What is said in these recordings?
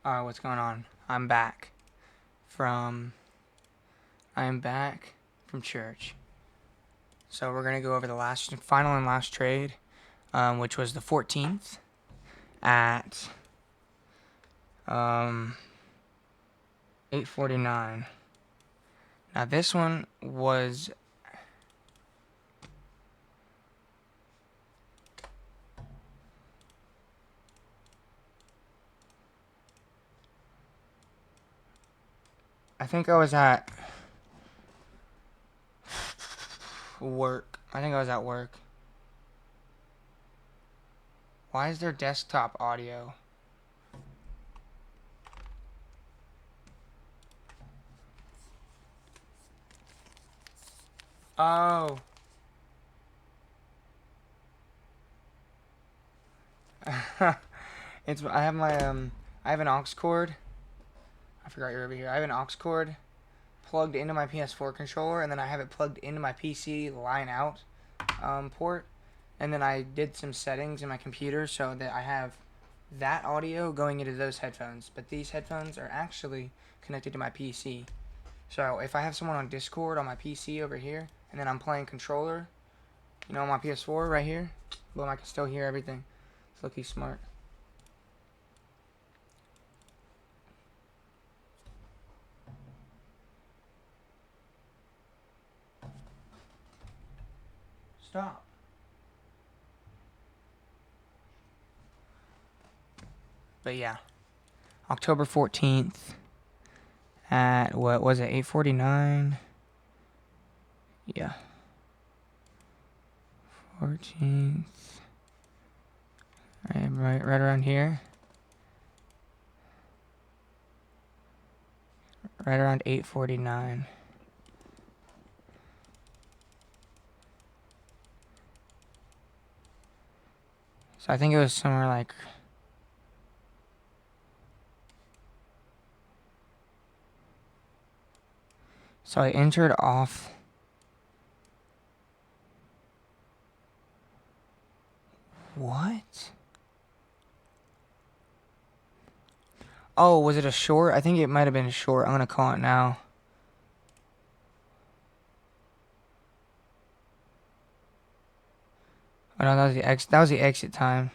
What's going on? I'm back from church. So we're gonna go over the final and last trade, which was the 14th at 8:49. Now this one was I think I was at work. Why is there desktop audio? Oh. I have an aux cord. I forgot you're over here. I have an aux cord plugged into my PS4 controller, and then I have it plugged into my PC line out port. And then I did some settings in my computer so that I have that audio going into those headphones. But these headphones are actually connected to my PC. So if I have someone on Discord on my PC over here, and then I'm playing controller, on my PS4 right here, boom, I can still hear everything. It's looking smart. Stop. But yeah, October 14th at, what was it, 8:49? Yeah. 14th. Right around here. Right around 8:49. So I think it was somewhere like... So I entered off... What? Oh, was it a short? I think it might have been a short. I'm going to call it now. Oh no, that was the exit time.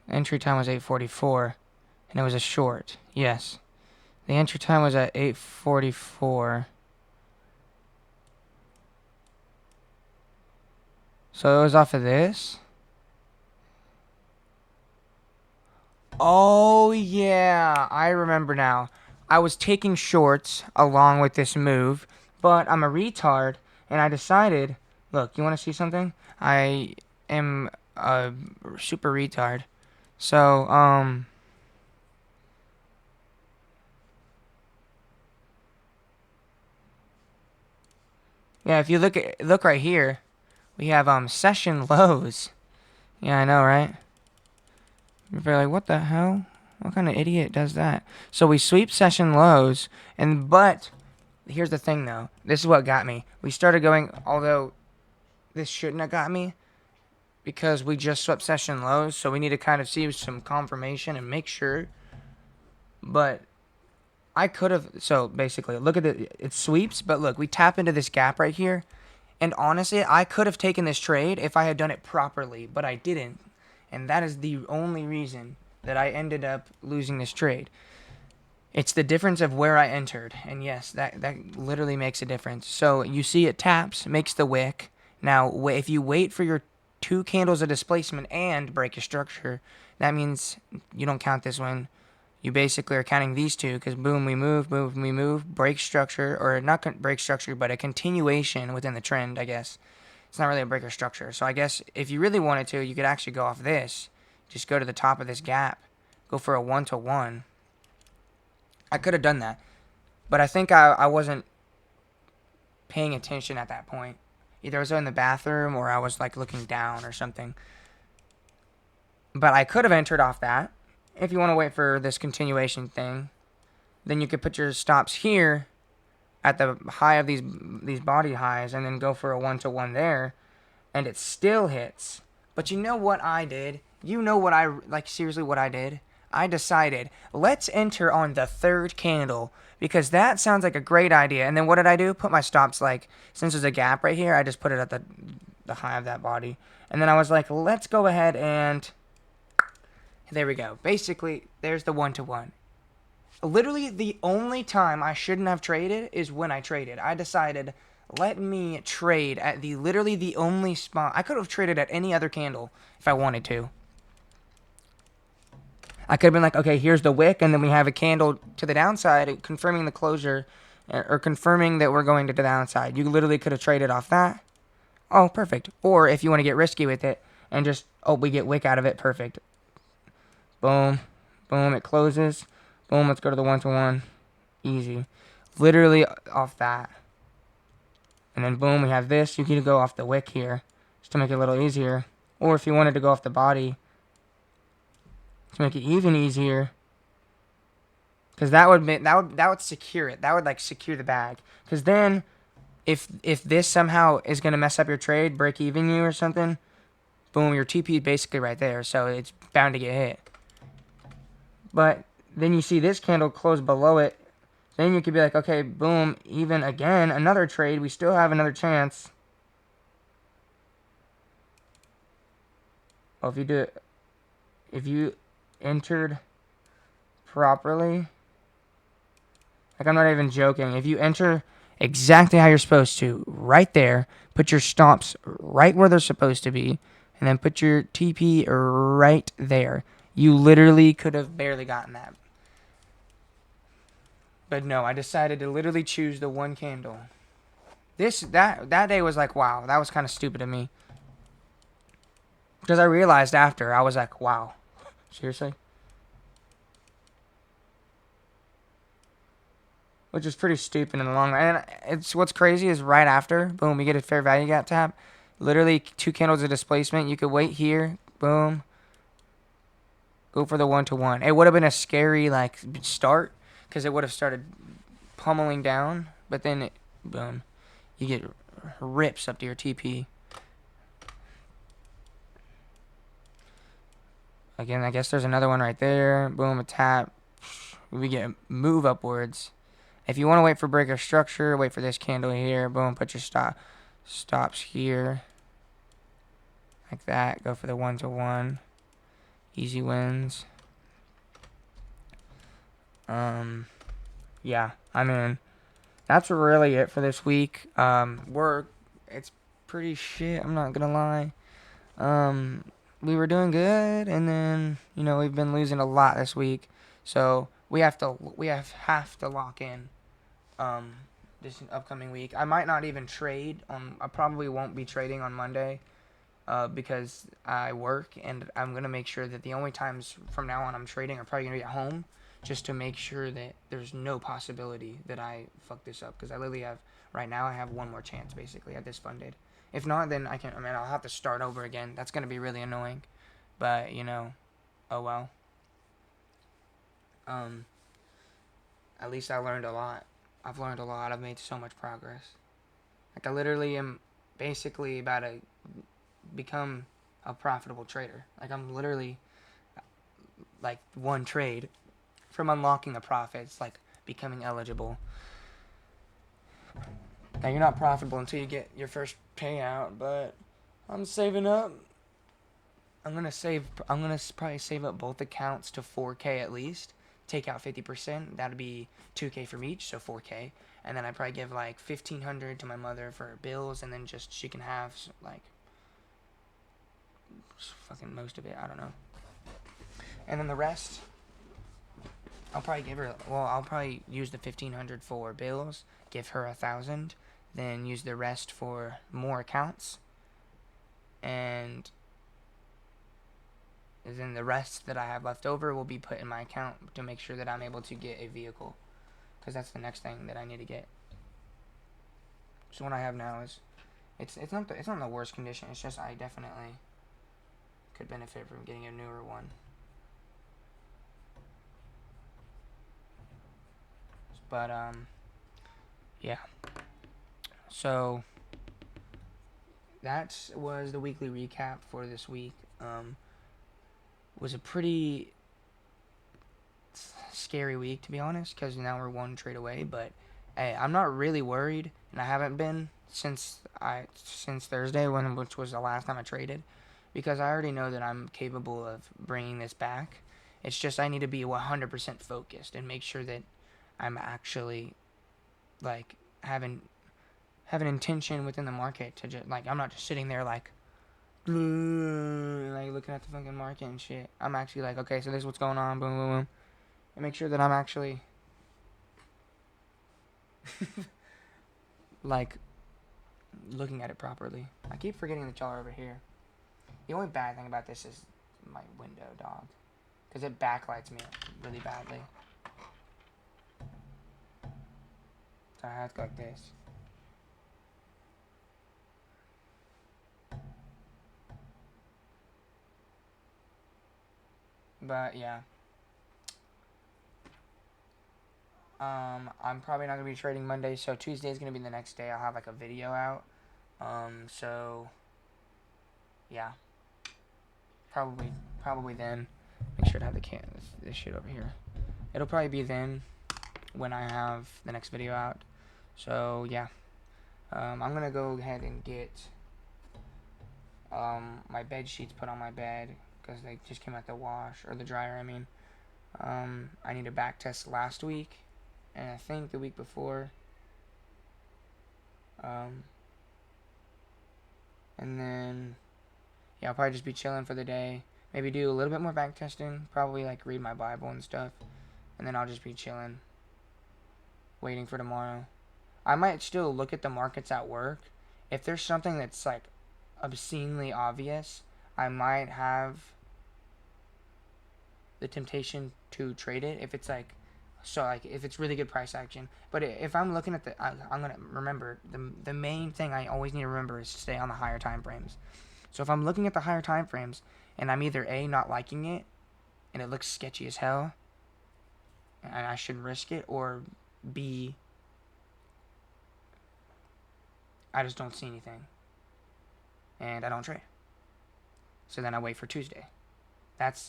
Entry time was 8:44, and it was a short. Yes. The entry time was at 8:44. So it was off of this? Oh, yeah. I remember now. I was taking shorts along with this move, but I'm a retard, and I decided... Look, you want to see something? I am a super retard. So, yeah, if you look right here, we have session lows. Yeah, I know, right? You're like, what the hell? What kind of idiot does that? So we sweep session lows, but here's the thing though. This is what got me. We started going, although this shouldn't have got me, because we just swept session lows, so we need to kind of see some confirmation and make sure. But I could have, so basically, look at it sweeps, but look, we tap into this gap right here, and honestly, I could have taken this trade if I had done it properly, but I didn't, and that is the only reason that I ended up losing this trade. It's the difference of where I entered, and yes, that literally makes a difference. So you see it taps, makes the wick. Now, if you wait for your 2 candles of displacement and break a structure, that means you don't count this one. You basically are counting these two, because boom, we move, break structure, or not break structure, but a continuation within the trend, I guess. It's not really a break or structure. So I guess if you really wanted to, you could actually go off this. Just go to the top of this gap. Go for a 1-to-1. I could have done that. But I think I wasn't paying attention at that point. Either I was in the bathroom or I was like looking down or something. But I could have entered off that. If you want to wait for this continuation thing, then you could put your stops here at the high of these body highs and then go for a 1-to-1 there, and it still hits. But you know what I did? You know what seriously what I did? I decided, let's enter on the third candle, because that sounds like a great idea. And then what did I do? Put my stops, like, since there's a gap right here, I just put it at the high of that body. And then I was like, let's go ahead and, there we go. Basically, there's the 1-to-1. Literally, the only time I shouldn't have traded is when I traded. I decided, let me trade at literally the only spot. I could have traded at any other candle if I wanted to. I could have been like, okay, here's the wick, and then we have a candle to the downside, confirming the closure, or confirming that we're going to the downside. You literally could have traded off that. Oh, perfect. Or if you want to get risky with it, and just, oh, we get wick out of it, perfect. Boom. Boom, it closes. Boom, let's go to the 1-to-1. Easy. Literally off that. And then boom, we have this. You can go off the wick here, just to make it a little easier. Or if you wanted to go off the body, to make it even easier, because that would secure it. That would like secure the bag. Because then, if this somehow is gonna mess up your trade, break even you or something, boom, your TP is basically right there. So it's bound to get hit. But then you see this candle close below it. Then you could be like, okay, boom, even again, another trade. We still have another chance. Well, if you do it, if you entered properly, like I'm not even joking, if you enter exactly how you're supposed to, right there, put your stops right where they're supposed to be, and then put your TP right there, you literally could have barely gotten that. But no, I decided to literally choose the one candle. That day was like, wow, that was kind of stupid of me. Because I realized after, I was like, wow, seriously? Which is pretty stupid in the long run. And it's what's crazy is right after, boom, we get a fair value gap tap. Literally 2 candles of displacement. You could wait here, boom. Go for the 1-to-1. It would have been a scary like start, because it would have started pummeling down. But then, boom, you get rips up to your TP. Again, I guess there's another one right there. Boom, a tap. We get a move upwards. If you want to wait for breaker structure, wait for this candle here. Boom, put your stops here. Like that. Go for the 1-to-1. Easy wins. Yeah, I mean, that's really it for this week. It's pretty shit, I'm not gonna lie. We were doing good, and then, you know, we've been losing a lot this week. So we have to lock in this upcoming week. I might not even trade on. I probably won't be trading on Monday, because I work, and I'm gonna make sure that the only times from now on I'm trading are probably gonna be at home, just to make sure that there's no possibility that I fuck this up. Because I literally have right now I have one more chance basically at this funded. If not, then I'll have to start over again. That's gonna be really annoying, but you know, oh well. At least I learned a lot. I've learned a lot. I've made so much progress. Like, I literally am basically about to become a profitable trader. Like, I'm literally, like, one trade from unlocking the profits, like, becoming eligible. Now, you're not profitable until you get your first payout, but I'm saving up. I'm gonna probably save up both accounts to 4K at least. Take out 50%. That'd be 2K from each, so 4K. And then I'd probably give like 1,500 to my mother for bills, and then just she can have like fucking most of it. I don't know. And then the rest, I'll probably give her. Well, I'll probably use the 1,500 for bills. Give her 1,000. Then use the rest for more accounts. And then the rest that I have left over will be put in my account to make sure that I'm able to get a vehicle, because that's the next thing that I need to get. So what I have now is, it's not in the worst condition. It's just I definitely could benefit from getting a newer one. But yeah. So that was the weekly recap for this week. Was a pretty scary week, to be honest, because now we're one trade away. But hey, I'm not really worried, and I haven't been since Thursday, which was the last time I traded, because I already know that I'm capable of bringing this back. It's just I need to be 100% focused and make sure that I'm actually like having intention within the market to just like I'm not just sitting there like looking at the fucking market and shit. I'm actually like, okay, so this is what's going on, boom, boom, boom, and make sure that I'm actually like looking at it properly. I keep forgetting that y'all are over here. The only bad thing about this is my window, dog, because it backlights me really badly. So I have to go like this. But yeah. I'm probably not gonna be trading Monday, so Tuesday is gonna be the next day. I'll have like a video out. So yeah, probably then. Make sure to have this shit over here. It'll probably be then when I have the next video out. So yeah, I'm gonna go ahead and get my bed sheets put on my bed because they just came out the wash or the dryer. I mean, I need a back test last week. And I think the week before, and then, yeah, I'll probably just be chilling for the day. Maybe do a little bit more back testing. Probably, like, read my Bible and stuff. And then I'll just be chilling, waiting for tomorrow. I might still look at the markets at work. If there's something that's, like, obscenely obvious, I might have the temptation to trade it. If it's, like, so, like, if it's really good price action. But if I'm looking at I'm going to remember, the main thing I always need to remember is to stay on the higher time frames. So if I'm looking at the higher time frames, and I'm either A, not liking it, and it looks sketchy as hell, and I shouldn't risk it, or B, I just don't see anything, and I don't trade. So then I wait for Tuesday.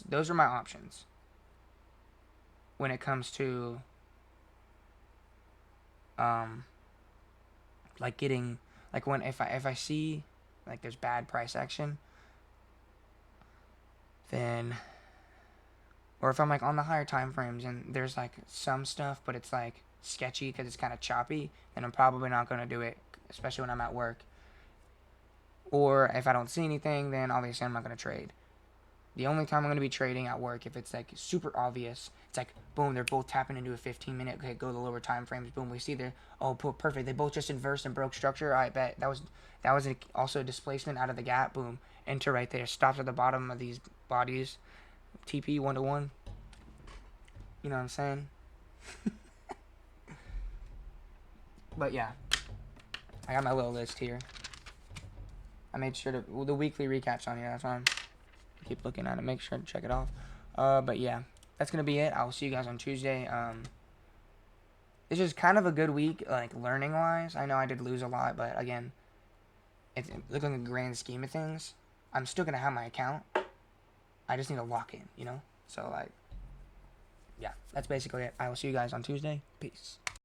Those are my options when it comes to like getting like when if I see like there's bad price action, then or if I'm like on the higher time frames and there's like some stuff but it's like sketchy because it's kind of choppy, then I'm probably not going to do it, especially when I'm at work. Or if I don't see anything, then obviously I'm not going to trade. The only time I'm going to be trading at work if it's like super obvious. It's like, boom, they're both tapping into a 15-minute. Okay, go to the lower time frames. Boom, we see there. Oh, perfect. They both just inversed and broke structure. I bet that was also a displacement out of the gap. Boom, enter right there. Stops at the bottom of these bodies. TP 1-to-1. You know what I'm saying? But yeah, I got my little list here. I made sure to the weekly recaps on here. That's why I'm keep looking at it. Make sure to check it off. But yeah, that's gonna be it. I'll see you guys on Tuesday. This is kind of a good week, like learning wise. I know I did lose a lot, but again, it's looking at the grand scheme of things, I'm still gonna have my account. I just need to lock in, you know. So like, yeah, that's basically it. I will see you guys on Tuesday. Peace.